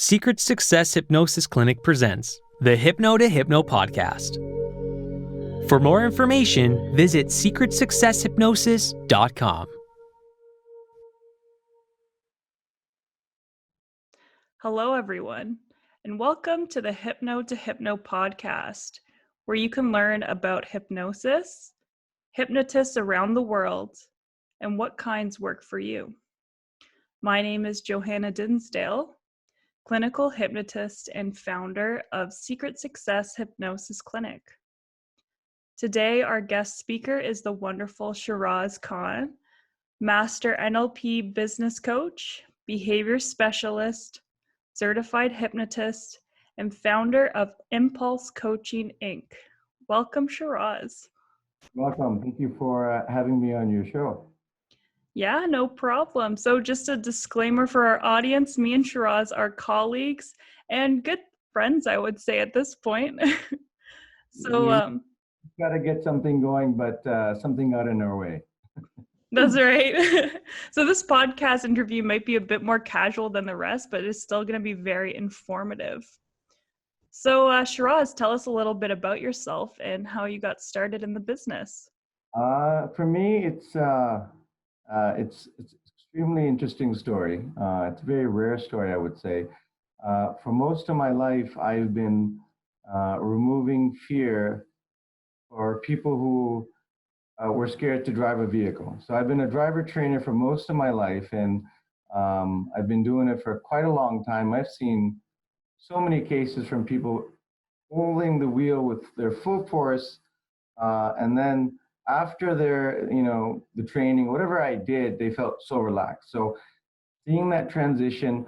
Secret Success Hypnosis Clinic presents the Hypno2Hypno podcast. For more information, visit secretsuccesshypnosis.com. Hello, everyone, and welcome to the Hypno2Hypno podcast, where you can learn about hypnosis, hypnotists around the world, and what kinds work for you. My name is Johanna Dinsdale, clinical hypnotist and founder of Secret Success Hypnosis Clinic. Today, our guest speaker is the wonderful Shiraz Khan, master NLP business coach, behavior specialist, certified hypnotist, and founder of Impulse Coaching, Inc. Welcome, Shiraz. Welcome. Thank you for having me on your show. Yeah, no problem. So just a disclaimer for our audience, me and Shiraz are colleagues and good friends, I would say at this point. Got to get something going, but something got in our way. That's right. So this podcast interview might be a bit more casual than the rest, but it's still going to be very informative. So Shiraz, tell us a little bit about yourself and how you got started in the business. For me, it's extremely interesting story. It's a very rare story, I would say. For most of my life, I've been removing fear for people who were scared to drive a vehicle. So I've been a driver trainer for most of my life, and I've been doing it for quite a long time. I've seen so many cases from people holding the wheel with their full force, and then after their, the training, whatever I did, they felt so relaxed. So seeing that transition,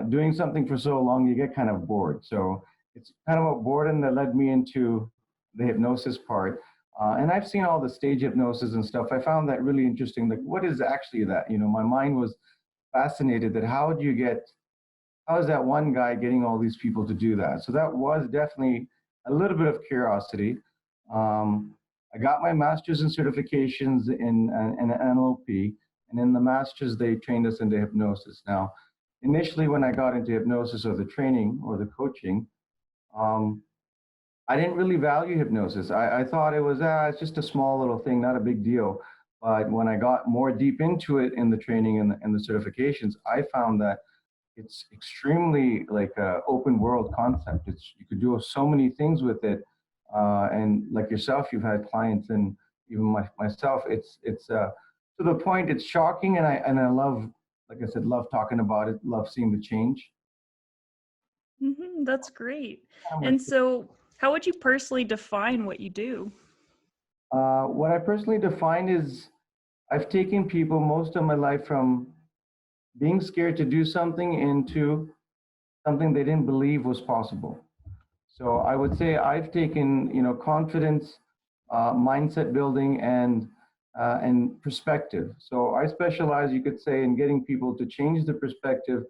doing something for so long, you get kind of bored. So it's kind of a boredom that led me into the hypnosis part. And I've seen all the stage hypnosis and stuff. I found that really interesting. Like, what is actually that? My mind was fascinated that how is that one guy getting all these people to do that? So that was definitely a little bit of curiosity. I got my master's and certifications in NLP, and in the master's, they trained us into hypnosis. Now, initially when I got into hypnosis or the training or the coaching, I didn't really value hypnosis. I thought it was, it's just a small little thing, not a big deal. But when I got more deep into it in the training and the certifications, I found that it's extremely like an open world concept. You could do so many things with it. And like yourself, you've had clients, and even myself, it's to the point it's shocking. And I love, like I said, love talking about it, love seeing the change. Mm-hmm, that's great. And so how would you personally define what you do? What I personally define is I've taken people most of my life from being scared to do something into something they didn't believe was possible. So I would say I've taken, confidence, mindset building, and perspective. So I specialize, you could say, in getting people to change the perspective.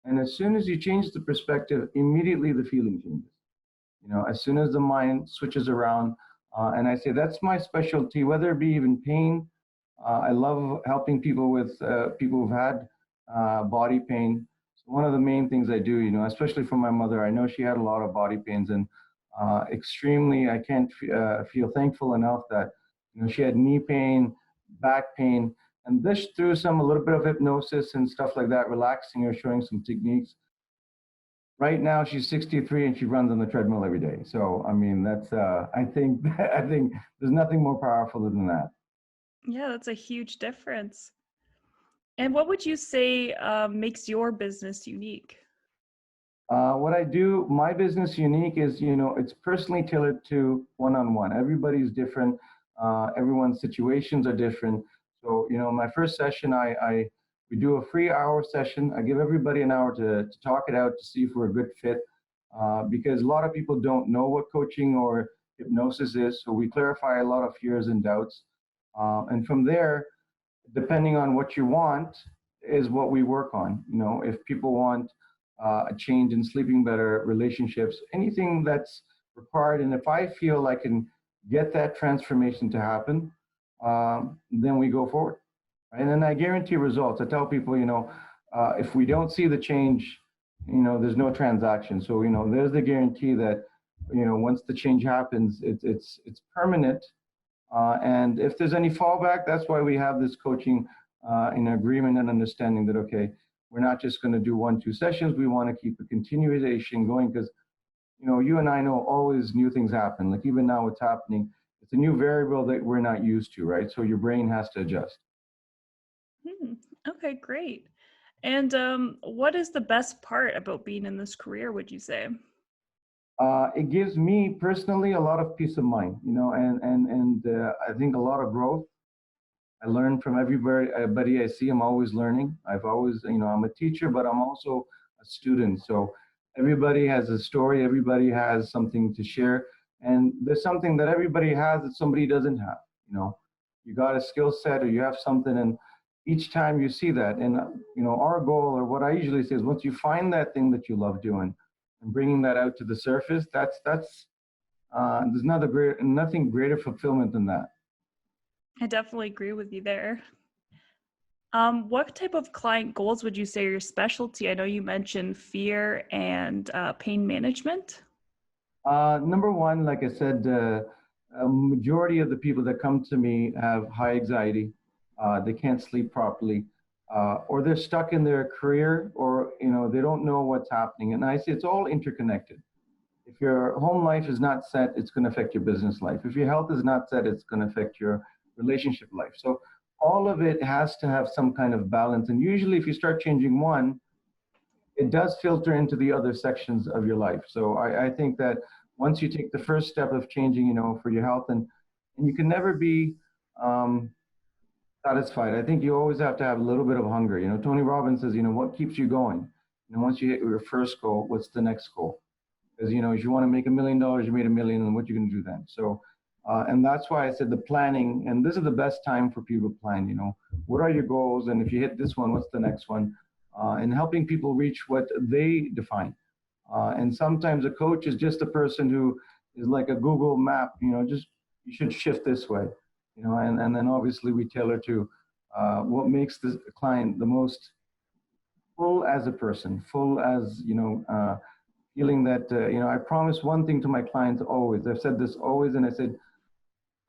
And as soon as you change the perspective, immediately the feeling changes. As soon as the mind switches around, and I say that's my specialty, whether it be even pain. I love helping people with people who've had body pain. So one of the main things I do, especially for my mother, I know she had a lot of body pains, and extremely, I can't feel thankful enough that she had knee pain, back pain, and this through a little bit of hypnosis and stuff like that, relaxing her, showing some techniques. Right now, she's 63 and she runs on the treadmill every day. So, I mean, that's, I think there's nothing more powerful than that. Yeah, that's a huge difference. And what would you say makes your business unique? What I do, my business unique is, it's personally tailored to one-on-one. Everybody's different. Everyone's situations are different. So, my first session, we do a free hour session. I give everybody an hour to talk it out to see if we're a good fit, because a lot of people don't know what coaching or hypnosis is. So we clarify a lot of fears and doubts. And from there, depending on what you want is what we work on. If people want a change in sleeping better, relationships, anything that's required. And if I feel I can get that transformation to happen, then we go forward. Right? And then I guarantee results. I tell people, if we don't see the change, there's no transaction. So, there's the guarantee that, once the change happens, it's permanent. And if there's any fallback, that's why we have this coaching in agreement and understanding that, okay, we're not just going to do 1-2 sessions. We want to keep a continuation going because, you and I know always new things happen. Like even now what's happening, it's a new variable that we're not used to, right? So your brain has to adjust. Okay, great. And what is the best part about being in this career, would you say? It gives me personally a lot of peace of mind, and I think a lot of growth. I learn from everybody I see. I'm always learning. I've always, I'm a teacher, but I'm also a student. So everybody has a story. Everybody has something to share. And there's something that everybody has that somebody doesn't have. You got a skill set or you have something. And each time you see that, and, our goal or what I usually say is once you find that thing that you love doing and bringing that out to the surface, there's nothing greater fulfillment than that. I definitely agree with you there. What type of client goals would you say are your specialty? I know you mentioned fear and pain management. Number one, like I said, a majority of the people that come to me have high anxiety. They can't sleep properly, or they're stuck in their career, or they don't know what's happening. And I say it's all interconnected. If your home life is not set, it's going to affect your business life. If your health is not set, it's going to affect your relationship life. So all of it has to have some kind of balance. And usually if you start changing one, it does filter into the other sections of your life. So I think that once you take the first step of changing, for your health, and you can never be satisfied. I think you always have to have a little bit of hunger. Tony Robbins says, what keeps you going? Once you hit your first goal, what's the next goal? Because, if you want to make $1 million, you made $1 million, and what are you going to do then? So, and that's why I said the planning, and this is the best time for people to plan, what are your goals? And if you hit this one, what's the next one? And helping people reach what they define. And sometimes a coach is just a person who is like a Google map, just you should shift this way, and then obviously we tailor to what makes the client the most full as a person, full as, feeling that, I promise one thing to my clients always. I've said this always, and I said,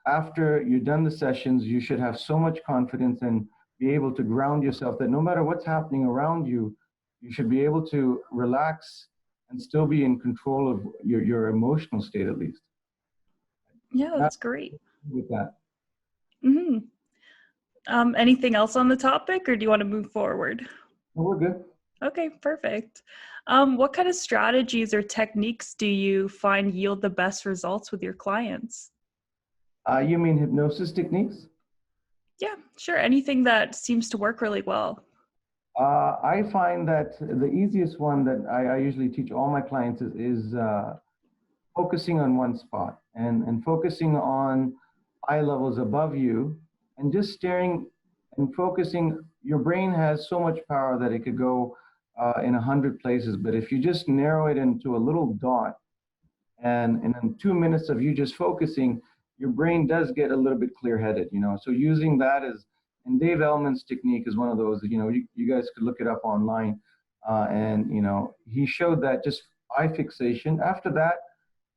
after you're done the sessions, you should have so much confidence and be able to ground yourself that no matter what's happening around you, you should be able to relax and still be in control of your emotional state, at least. Yeah, that's great. With that. Mm-hmm. Anything else on the topic, or do you want to move forward? Well, we're good. Okay, perfect. What kind of strategies or techniques do you find yield the best results with your clients? You mean hypnosis techniques? Yeah, sure. Anything that seems to work really well. I find that the easiest one that I usually teach all my clients is focusing on one spot and focusing on eye levels above you and just staring and focusing. Your brain has so much power that it could go in 100 places, but if you just narrow it into a little dot and in 2 minutes of you just focusing, your brain does get a little bit clear-headed, So using that and Dave Ellman's technique is one of those, you guys could look it up online. And, he showed that just eye fixation. After that,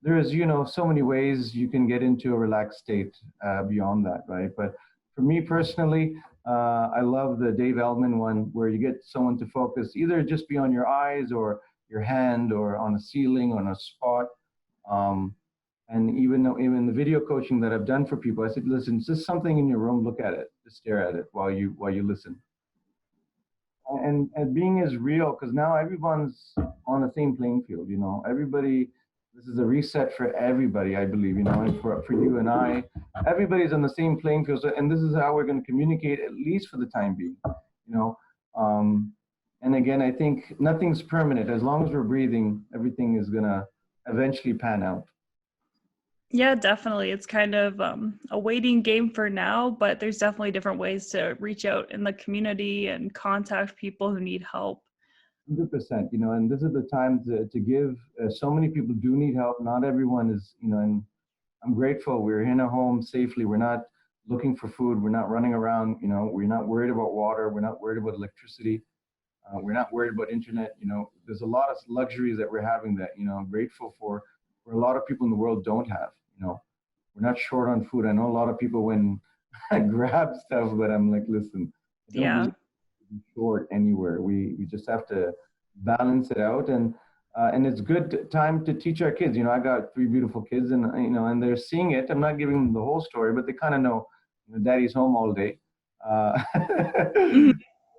there is, so many ways you can get into a relaxed state beyond that, right? But for me personally, I love the Dave Ellman one where you get someone to focus either just beyond your eyes or your hand or on a ceiling, on a spot. And even the video coaching that I've done for people, I said, listen, it's just something in your room, look at it, just stare at it while you listen. And being is real, because now everyone's on the same playing field, everybody, this is a reset for everybody, I believe, and for you and I, everybody's on the same playing field. And this is how we're going to communicate, at least for the time being, and again, I think nothing's permanent. As long as we're breathing, everything is going to eventually pan out. Yeah, definitely. It's kind of a waiting game for now, but there's definitely different ways to reach out in the community and contact people who need help. 100%, and this is the time to give. So many people do need help. Not everyone is, and I'm grateful we're in a home safely. We're not looking for food. We're not running around, we're not worried about water. We're not worried about electricity. We're not worried about internet. There's a lot of luxuries that we're having that, I'm grateful for, where a lot of people in the world don't have. We're not short on food. I know a lot of people when I grab stuff, but I'm like, listen, I don't Yeah. believe in short anywhere. We just have to balance it out, and it's good time to teach our kids. I got three beautiful kids, and and they're seeing it. I'm not giving them the whole story, but they kind of know, daddy's home all day. Mhm.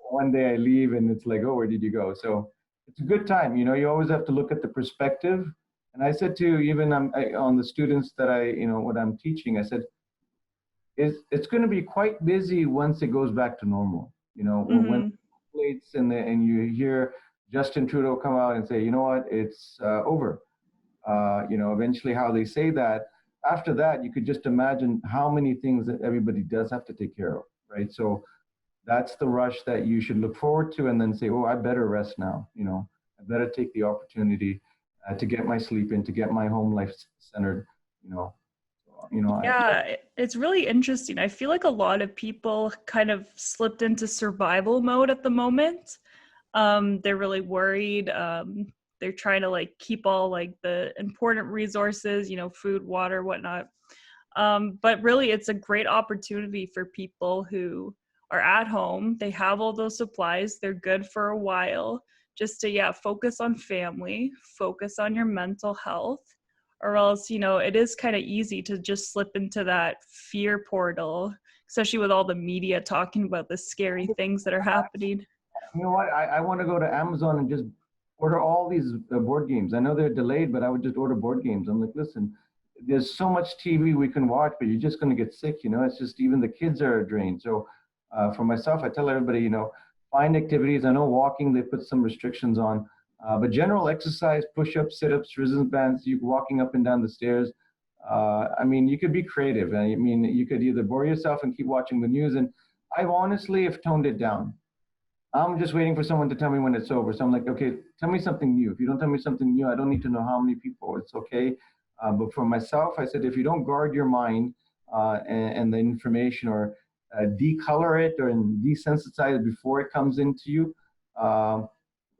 One day I leave and it's like, oh, where did you go? So it's a good time. You always have to look at the perspective. And I said to even on the students that what I'm teaching, I said, it's going to be quite busy once it goes back to normal. When Mhm. plates and you hear Justin Trudeau come out and say, you know what, it's over. Eventually how they say that. After that, you could just imagine how many things that everybody does have to take care of, right? So that's the rush that you should look forward to, and then say, oh, I better rest now. I better take the opportunity to get my sleep in, to get my home life centered. you know Yeah, it's really interesting. I feel like a lot of people kind of slipped into survival mode at the moment. They're really worried. They're trying to like keep all like the important resources, food, water, whatnot. But really, it's a great opportunity for people who are at home. They have all those supplies. They're good for a while. Just to, yeah, focus on family, focus on your mental health, or else, it is kind of easy to just slip into that fear portal, especially with all the media talking about the scary things that are happening. You know what? I want to go to Amazon and just order all these board games. I know they're delayed, but I would just order board games. I'm like, listen, there's so much TV we can watch, but you're just going to get sick. It's just even the kids are drained. So for myself, I tell everybody, find activities. I know walking, they put some restrictions on, but general exercise, push-ups, sit-ups, resistance bands, you walking up and down the stairs. I mean, you could be creative. I mean, you could either bore yourself and keep watching the news. And I've honestly have toned it down. I'm just waiting for someone to tell me when it's over. So I'm like, okay, tell me something new. If you don't tell me something new, I don't need to know how many people. It's okay. But for myself, I said, if you don't guard your mind and the information, or decolor it or desensitize it before it comes into you,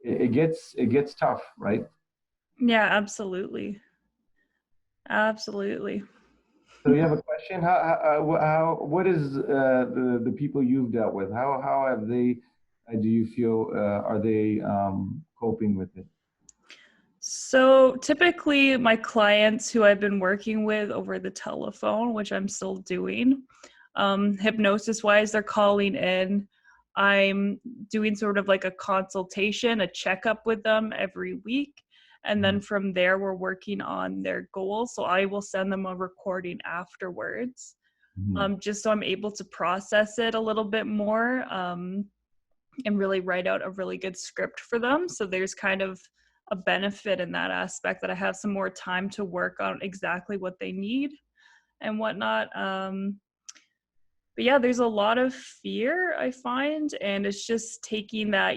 it gets tough, right? Yeah, absolutely. Absolutely. So you have a question? What is the people you've dealt with? How have they? Do you feel are they coping with it? So typically, my clients who I've been working with over the telephone, which I'm still doing, hypnosis wise, they're calling in. I'm doing sort of like a consultation, a checkup with them every week. And then from there, we're working on their goals. So I will send them a recording afterwards, Mhm. just so I'm able to process it a little bit more. And really write out a really good script for them. So there's kind of a benefit in that aspect, that I have some more time to work on exactly what they need and whatnot. But yeah, there's a lot of fear, I find, and it's just taking that,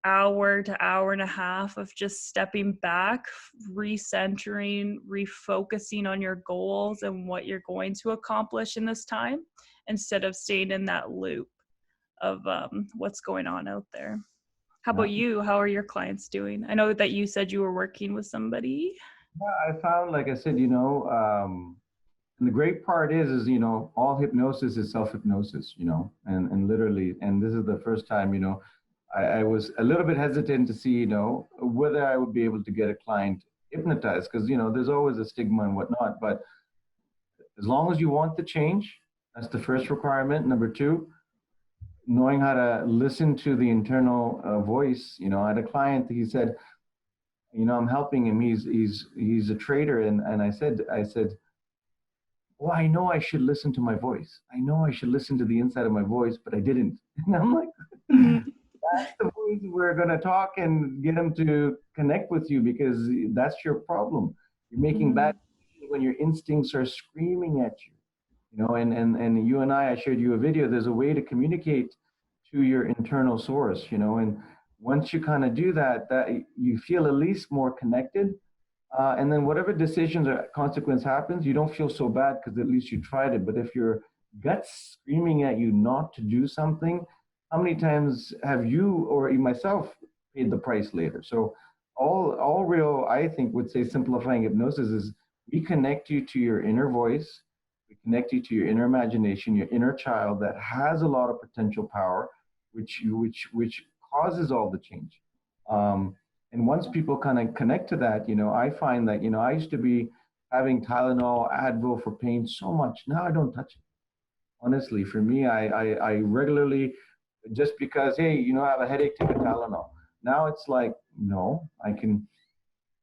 hour to hour and a half of just stepping back, recentering, refocusing on your goals and what you're going to accomplish in this time, instead of staying in that loop of what's going on out there. How Yeah. about you? How are your clients doing? I know that you said you were working with somebody. Yeah, I found, like I said, and the great part is, all hypnosis is self-hypnosis, and literally, and this is the first time, I was a little bit hesitant to see, whether I would be able to get a client hypnotized, because, there's always a stigma and whatnot, but as long as you want the change, that's the first requirement. Number two, knowing how to listen to the internal voice. I had a client, he said, I'm helping him. He's a trader, and I said, well, I know I should listen to my voice. I know I should listen to the inside of my voice, but I didn't. And I'm like, Mhm. that's the voice we're gonna talk and get him to connect with you, because that's your problem. You're making bad Mhm. decisions when your instincts are screaming at you. And you and I shared you a video. There's a way to communicate to your internal source, and once you kind of do that, that you feel at least more connected. And then whatever decisions or consequence happens, you don't feel so bad, because at least you tried it. But if your gut's screaming at you not to do something, how many times have you or myself paid the price later? So all real, I think, would say simplifying hypnosis is we connect you to your inner voice, we connect you to your inner imagination, your inner child that has a lot of potential power, which causes all the change. And once people kind of connect to that, I find that, I used to be having Tylenol, Advil for pain so much. Now I don't touch it. Honestly, for me, I regularly, just because, hey, I have a headache, take a Tylenol. Now it's like, no, I can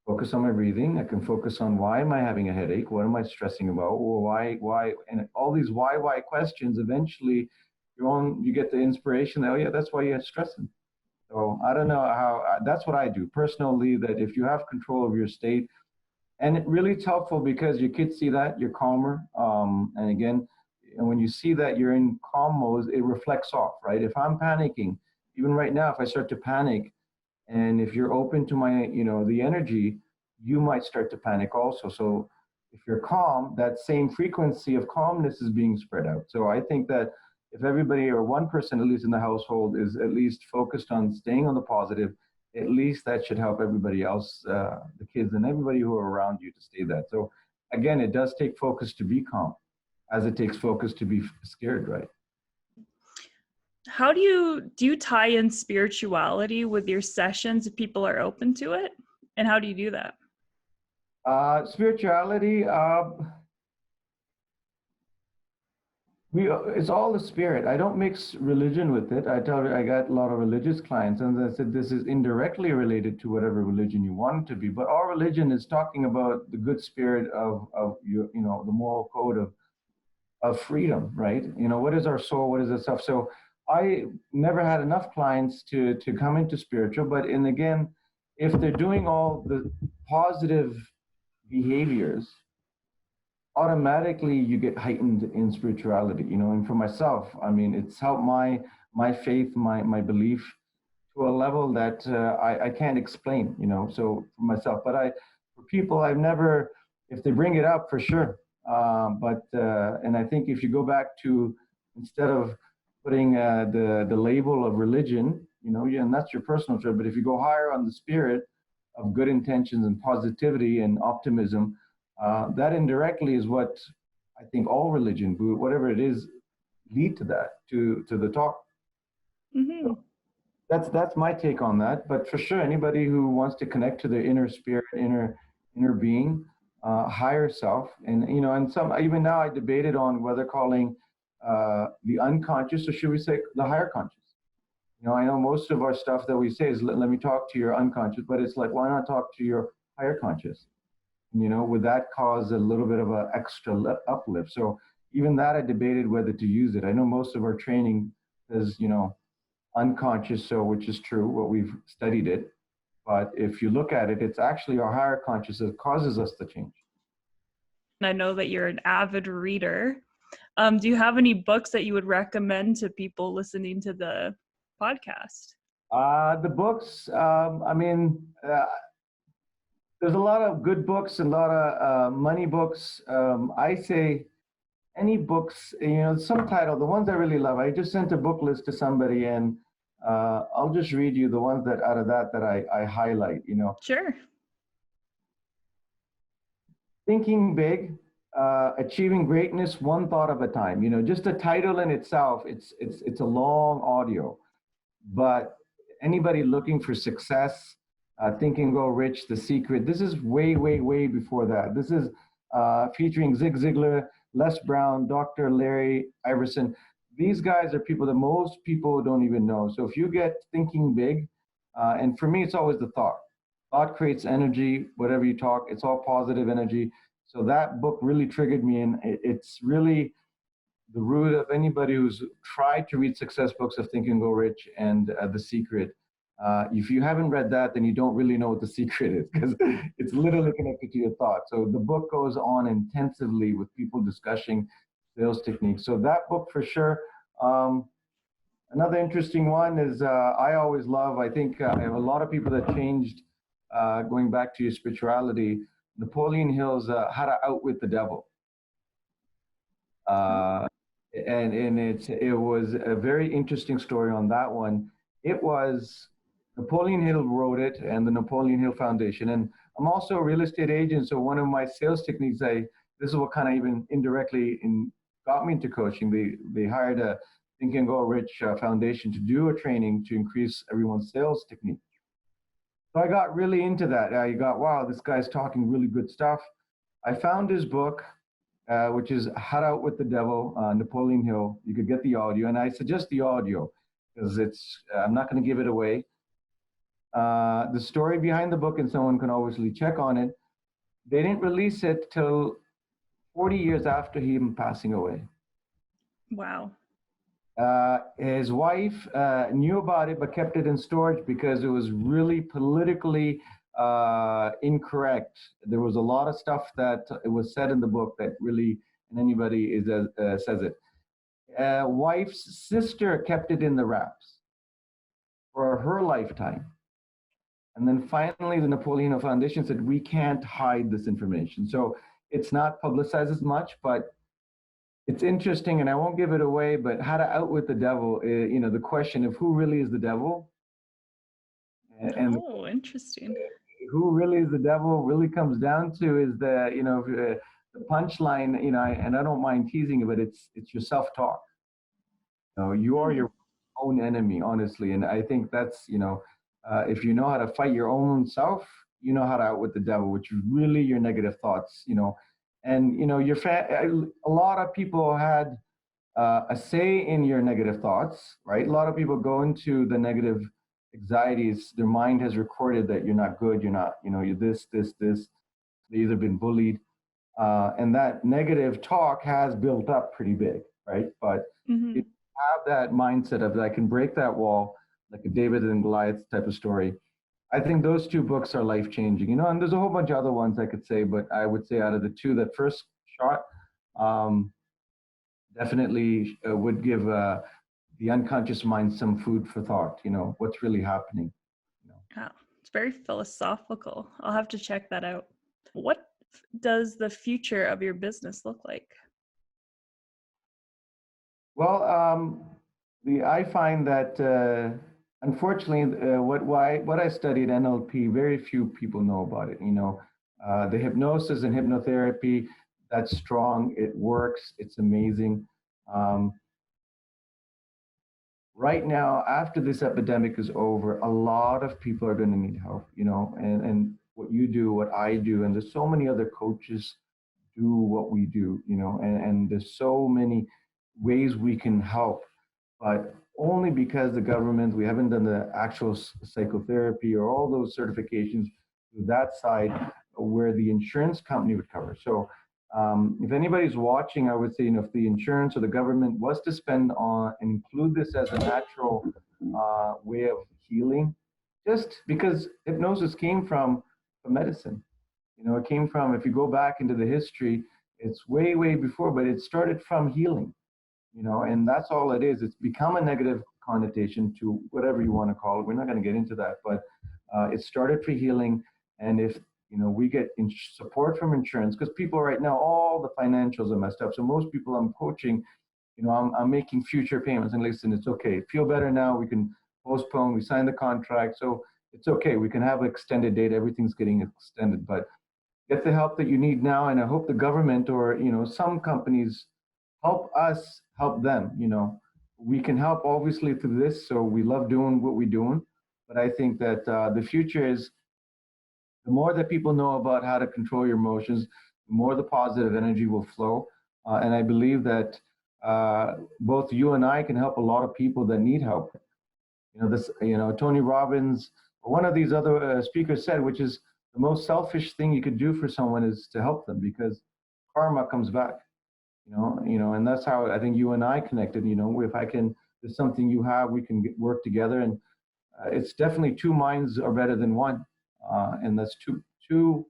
focus on my breathing. I can focus on why am I having a headache? What am I stressing about? Well, why? And all these why questions, eventually you get the inspiration that, oh yeah, that's why you're stressing. So I don't know how, that's what I do personally, that if you have control of your state, and it really it's helpful because your kids see that you're calmer. And again, and when you see that you're in calm mode, it reflects off, right? If I'm panicking, even right now, if I start to panic, and if you're open to my, the energy, you might start to panic also. So if you're calm, that same frequency of calmness is being spread out. So I think that if everybody or one person, at least in the household, is at least focused on staying on the positive, at least that should help everybody else, the kids and everybody who are around you to stay that. So again, it does take focus to be calm, as it takes focus to be scared, right? How do you tie in spirituality with your sessions if people are open to it? And how do you do that? Spirituality, it's all the spirit. I don't mix religion with it. I tell you, I got a lot of religious clients, and I said this is indirectly related to whatever religion you want it to be. But our religion is talking about the good spirit of your, the moral code of freedom, right? What is our soul? What is this stuff? So I never had enough clients to come into spiritual, but and again, if they're doing all the positive behaviors, automatically you get heightened in spirituality, and for myself, I mean, it's helped my faith, my belief to a level that I can't explain, so for myself. But for people, I've never, if they bring it up, for sure. And I think if you go back to, instead of putting the label of religion, and that's your personal trip, but if you go higher on the spirit of good intentions and positivity and optimism, that indirectly is what I think all religion, whatever it is, lead to that, to the talk. Mm-hmm. So that's my take on that. But for sure, anybody who wants to connect to their inner spirit, inner being, higher self, and and some, even now I debated on whether calling the unconscious, or should we say the higher conscious. I know most of our stuff that we say is let me talk to your unconscious, but it's like, why not talk to your higher conscious? Would that cause a little bit of an extra uplift? So even that, I debated whether to use it. I know most of our training is, unconscious, so which is true, what we've studied it. But if you look at it, it's actually our higher conscious that causes us to change. I know that you're an avid reader. Do you have any books that you would recommend to people listening to the podcast? The books, I mean, there's a lot of good books and a lot of money books. I say any books, some title, the ones I really love. I just sent a book list to somebody, and I'll just read you the ones that out of that I highlight, Sure. Thinking Big, Achieving Greatness One Thought at a Time. Just the title in itself, it's a long audio, but anybody looking for success, Think and Grow Rich, The Secret, this is way, way, way before that. This is featuring Zig Ziglar, Les Brown, Dr. Larry Iverson. These guys are people that most people don't even know. So if you get Thinking Big, and for me, it's always the thought. Thought creates energy, whatever you talk, it's all positive energy. So that book really triggered me, and it's really the root of anybody who's tried to read success books of Think and Go Rich and The Secret. If you haven't read that, then you don't really know what The Secret is, because it's literally connected to your thoughts. So the book goes on intensively with people discussing sales techniques. So that book for sure. Another interesting one is I always love, I think I have a lot of people that changed, going back to your spirituality, Napoleon Hill's How to Outwit the Devil. and it was a very interesting story on that one. It was Napoleon Hill wrote it, and the Napoleon Hill Foundation. And I'm also a real estate agent, so one of my sales techniques, this is what kind of even indirectly got me into coaching. They hired a Think and Go Rich foundation to do a training to increase everyone's sales technique. So I got really into that. I got, wow, this guy's talking really good stuff. I found his book, which is Hot Out with the Devil, Napoleon Hill. You could get the audio, and I suggest the audio because I'm not going to give it away. The story behind the book, and someone can obviously check on it. They didn't release it till 40 years after him passing away. Wow. His wife knew about it but kept it in storage because it was really politically incorrect. There was a lot of stuff that it was said in the book that really, and anybody says it. Wife's sister kept it in the wraps for her lifetime. And then finally, the Napoleon Hill Foundation said, we can't hide this information. So it's not publicized as much, but it's interesting, and I won't give it away, but how to outwit the devil, the question of who really is the devil. And interesting. Who really is the devil really comes down to is the punchline, and I don't mind teasing it, but it's your self-talk. You are your own enemy, honestly. And I think that's, if you know how to fight your own self, you know how to outwit the devil, which is really your negative thoughts, and a lot of people had a say in your negative thoughts, right? A lot of people go into the negative anxieties. Their mind has recorded that you're not good, you're not, you're this. They either been bullied, and that negative talk has built up pretty big, right? But if you have that mindset of I can break that wall, like a David and Goliath type of story. I think those two books are life-changing, and there's a whole bunch of other ones I could say, but I would say out of the two that first shot, definitely would give the unconscious mind some food for thought, what's really happening. Wow, it's very philosophical. I'll have to check that out. What does the future of your business look like? Well, I find that unfortunately, what I studied NLP, very few people know about it. The hypnosis and hypnotherapy, that's strong. It works. It's amazing. Right now, after this epidemic is over, a lot of people are going to need help. And what you do, what I do, and there's so many other coaches do what we do. And there's so many ways we can help, but only because the government, we haven't done the actual psychotherapy or all those certifications to that side where the insurance company would cover. So if anybody's watching, I would say, if the insurance or the government was to spend on and include this as a natural way of healing, just because hypnosis came from medicine. It came from, if you go back into the history, it's way, way before, but it started from healing. And that's all it is. It's become a negative connotation to whatever you want to call it. We're not going to get into that, but it started for healing. And if, we get support from insurance, because people right now, all the financials are messed up. So most people I'm coaching, I'm making future payments and listen, it's okay. Feel better now. We can postpone. We sign the contract. So it's okay. We can have extended date. Everything's getting extended, but get the help that you need now. And I hope the government or, some companies help us help them. We can help obviously through this, so we love doing what we're doing, but I think that the future is the more that people know about how to control your emotions, the more the positive energy will flow, and I believe that both you and I can help a lot of people that need help. Tony Robbins or one of these other speakers said, which is the most selfish thing you could do for someone is to help them, because karma comes back. And that's how I think you and I connected. If there's something you have, we can work together, and it's definitely two minds are better than one, and that's two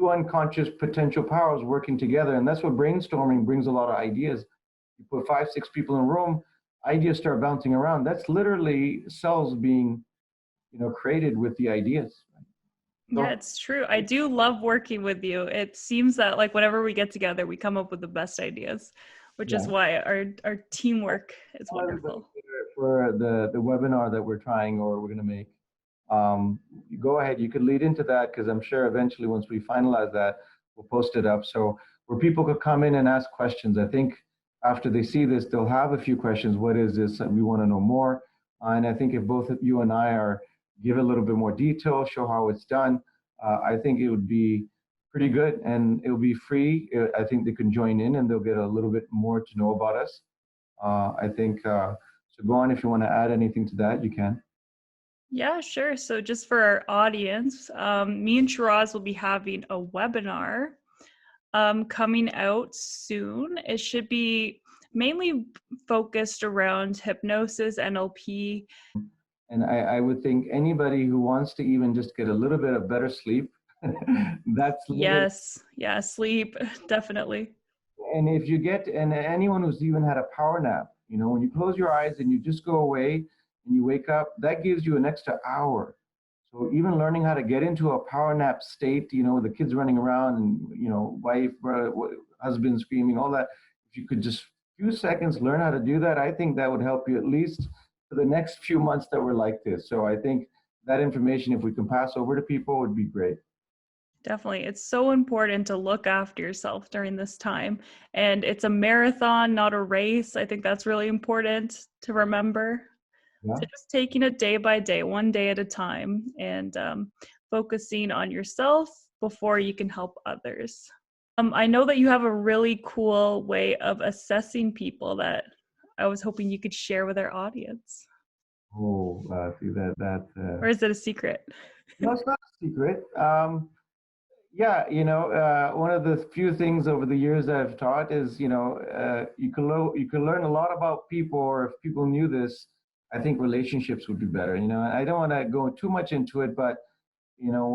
unconscious potential powers working together, and that's what brainstorming brings a lot of ideas. You put 5, 6 people in a room, ideas start bouncing around. That's literally cells being, created with the ideas. Yeah, it's true. I do love working with you. It seems that whenever we get together, we come up with the best ideas. which is Yeah. why our teamwork is wonderful. For the webinar that we're trying or we're going to make, go ahead. You could lead into that because I'm sure eventually once we finalize that, we'll post it up. So where people could come in and ask questions. I think after they see this, they'll have a few questions. What is this? And we want to know more. And I think if both of you and I are give a little bit more detail, show how it's done, I think it would be pretty good and it will be free. I think they can join in and they'll get a little bit more to know about us. I think, so go on if you want to add anything to that, you can. Yeah, sure. So just for our audience, me and Shiraz will be having a webinar coming out soon. It should be mainly focused around hypnosis, NLP. And I would think anybody who wants to even just get a little bit of better sleep, that's literally, Yes, yeah, sleep, definitely. and if you get, and anyone who's even had a power nap, you know, when you close your eyes and you just go away and you wake up, that gives you an extra hour. So even learning how to get into a power nap state, you know, the kids running around and, you know, wife, husband screaming, all that, if you could just few seconds learn how to do that, I think that would help you at least for the next few months that we're like this. So I think that information, if we can pass over to people, would be great. Definitely. It's so important to look after yourself during this time. And it's a marathon, not a race. I think that's really important to remember. Yeah. So just taking it day by day, one day at a time, and focusing on yourself before you can help others. I know that you have a really cool way of assessing people that I was hoping you could share with our audience. Oh, see that. Or is it a secret? No, it's not a secret. Yeah, you know, one of the few things over the years I've taught is, you know, you can learn a lot about people, or if people knew this, I think relationships would be better. You know, I don't want to go too much into it, but you know,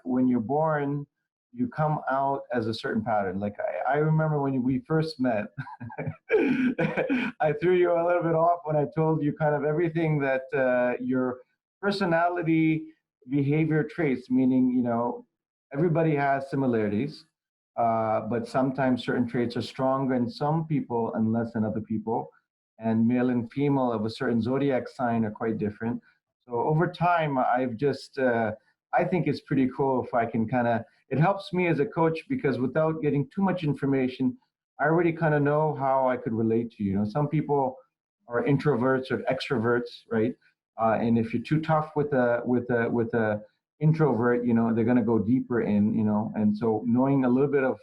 when you're born, you come out as a certain pattern. Like I remember when we first met, I threw you a little bit off when I told you kind of everything that your personality, behavior traits, meaning, you know, everybody has similarities, but sometimes certain traits are stronger in some people and less in other people. And male and female of a certain zodiac sign are quite different. So over time, I've just, I think it's pretty cool if I can kind of, it helps me as a coach because without getting too much information, I already kind of know how I could relate to you. You know, some people are introverts or extroverts, right? And if you're too tough with a introvert, you know, they're going to go deeper in, you know, and so knowing a little bit of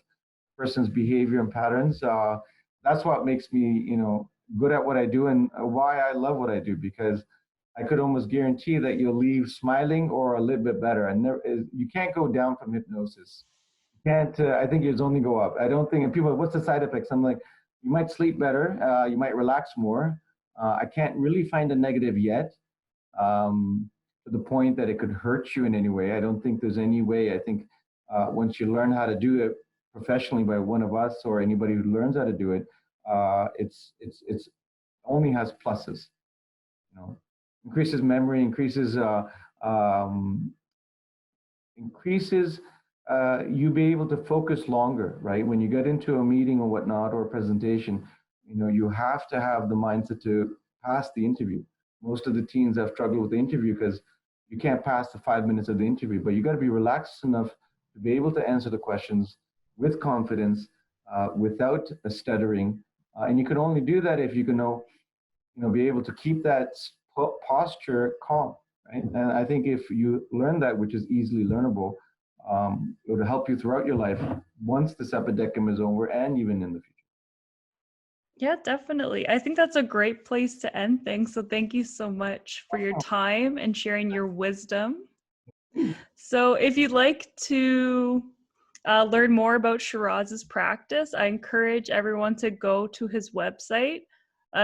person's behavior and patterns, that's what makes me, you know, good at what I do and why I love what I do, because I could almost guarantee that you'll leave smiling or a little bit better. And there is, you can't go down from hypnosis. You can't, I think it's only go up. I don't think, and people, what's the side effects? I'm like, you might sleep better, you might relax more. I can't really find a negative yet, to the point that it could hurt you in any way. I don't think there's any way. I think once you learn how to do it professionally by one of us or anybody who learns how to do it, it's only has pluses. You know, increases memory, increases you be able to focus longer, right? When you get into a meeting or whatnot or a presentation, you know, you have to have the mindset to pass the interview. Most of the teens have struggled with the interview because you can't pass the 5 minutes of the interview, but you got to be relaxed enough to be able to answer the questions with confidence, without a stuttering. And you can only do that if you can know, you know, be able to keep that posture calm, right? And I think if you learn that, which is easily learnable, it would help you throughout your life once this epidemic is over and even in the future. Yeah, definitely. I think that's a great place to end things. So thank you so much for your time and sharing your wisdom. So if you'd like to learn more about Shiraz's practice, I encourage everyone to go to his website,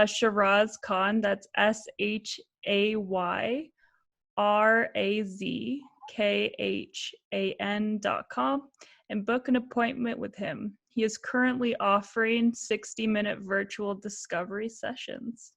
Shiraz Khan, that's SHAYRAZKHAN.com, and book an appointment with him. He is currently offering 60-minute virtual discovery sessions.